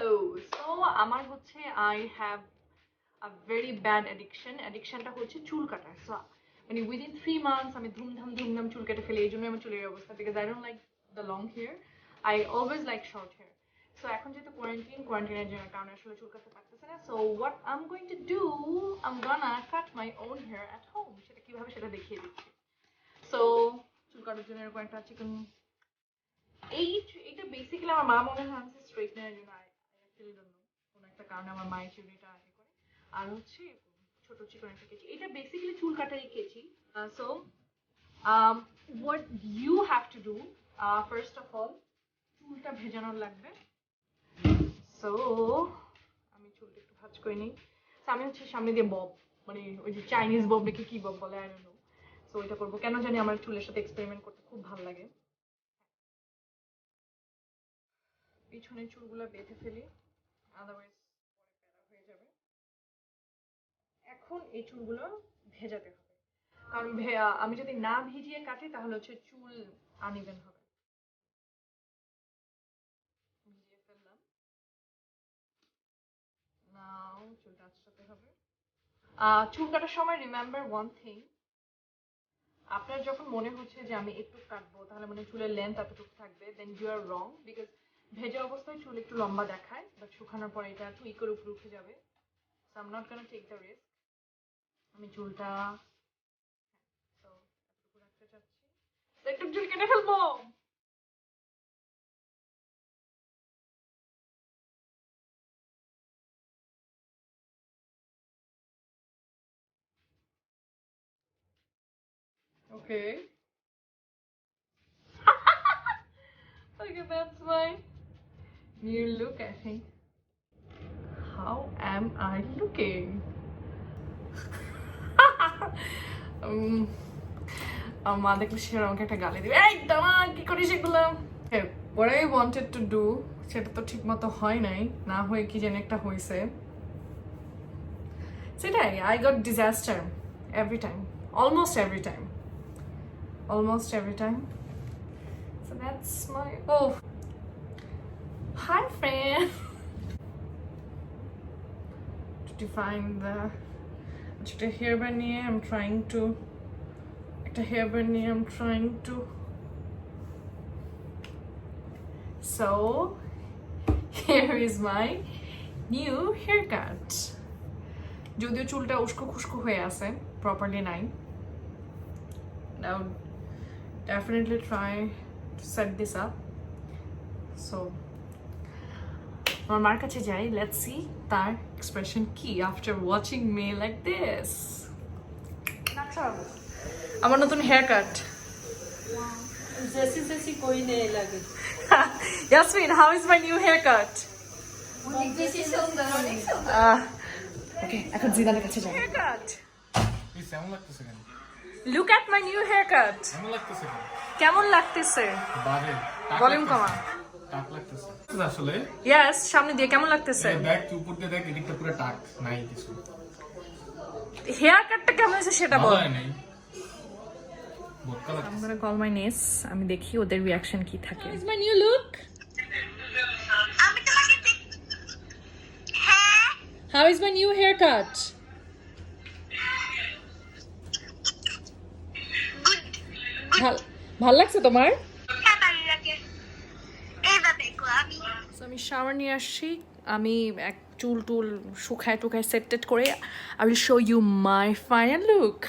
So আমার হচ্ছে I have a very bad অ্যাডিকশনটা হচ্ছে চুল কাটার। সো মানে উইদিন 3 মান্থস আমি ধুমধাম চুল কেটে ফেলি, এই জন্য আমার চুলের এই অবস্থা, because I don't like the long hair, I always like short hair. So এখন যেহেতু কোয়ারেন্টাইনের জন্য কারণে আসলে চুল কাটতে পারতেছে না, so what I am going to do, I am gonna cut my own hair at home. সেটা কিভাবে সেটা দেখিয়ে দিচ্ছি। সো চুল কাটার জন্য এরকম একটা চিকন, এইটা বেসিক্যালি আমার মা মনে হয় আনছে স্ট্রেটনারের জন্য, আই অ্যাকচুয়ালি ডোন্ট নো, কোনো একটা কারণে আমার মা এই চুলটা আগে করে। আর হচ্ছে ছোট চিকন একটা কেচি, এটা বেসিক্যালি চুল কাটারই কেচি। So what you have to do, first of all চুলটা ভেজানোর লাগবে। সো আমি চুলটা একটু ভাঁজ করে নিই। আমি হচ্ছে সামনে দিয়ে বব, মানে ওই যে চাইনিজ বব নাকি কি বব বলে, আই ডোন্ট নো। সো এটা করবো কেন জানি, আমার চুলের সাথে এক্সপেরিমেন্ট করতে খুব ভালো লাগে। পিছনের চুলগুলো বেঁধে ফেলি, আদারওয়াইজ পরে প্যারা হয়ে যাবে। এখন এই চুলগুলো ভেজাতে হবে, কারণ আমি যদি না ভিজিয়ে কাটি তাহলে হচ্ছে চুল আনইভেন হবে। ভিজিয়ে ফেললাম, নাও চুলটা আঁচড়াতে হবে। চুল কাটার সময় রিমেম্বার ওয়ান থিং, আপনার যখন মনে হচ্ছে যে আমি একটু কাটবো তাহলে মানে চুলের লেন্থ এতটুকু থাকবে, দেন ইউ আর রং, বিকজ ভেজা অবস্থায় চুল একটু লম্বা দেখায়, বাট শুকানোর পরে এটা টুই করে উপরে উঠে যাবে। So I am not gonna take the risk. আমি চুলটা তো এতটুকু রাখতে চাচ্ছি, তো একটু চুল কেটে ফেলবো। ওকে, okay, that's my new look, I think. How am I looking? আমার মা দেখলে সে আমাকে একটা গালি দিবে, এই দাঁড়া কি করিস এগুলো। what I wanted to do সেটা তো ঠিক মতো হয় নাই, না হয়ে কি যেন একটা হয়েছে, সেটাই I got disaster every time, almost every time. So that's my, oh hi friend. To define the একটা হেয়ার ব্যান্ড নিয়ে I'm trying to so here is my new haircut. যদিও চুলটা উস্কো খুস্কো হয়ে আছে, প্রপারলি নাই। Now definitely try to set this up. So আমার মার কাছে যাই, let's see তার expression কি after watching me like this. আমার নতুন হেয়ার কাট। জেসি কই নেই লাগে। Yasmin, how is my new haircut? অনেক বেশি সুন্দর, অনেক সুন্দর। Okay, এখন জিদানের কাছে যাই। Haircut. কেমন লাগতেছে কেন? Look at my new haircut. কেমন লাগতেছে কেন? কেমন লাগতেছে? বাজে। ভলিউম কমা। টাক লাগতেছে। আসলে Yes, সামনে দিয়ে কেমন লাগতেছে? দেখ উপর দিয়ে দেখ, এদিকটা পুরো টাক নাই কিছু। হেয়ার কাটটা কেমন হয়েছে সেটা বল। ভালো নাই। I'm gonna call my niece. আমি দেখি ওদের রিঅ্যাকশন কি থাকে. How is my new look? How is my new haircut? ভাল লাগছে তোমার? আমি শাওয়ার নিয়ে আসছি, আমি এক চুল শুকায় টুকায় সেট করে I will show you my final look.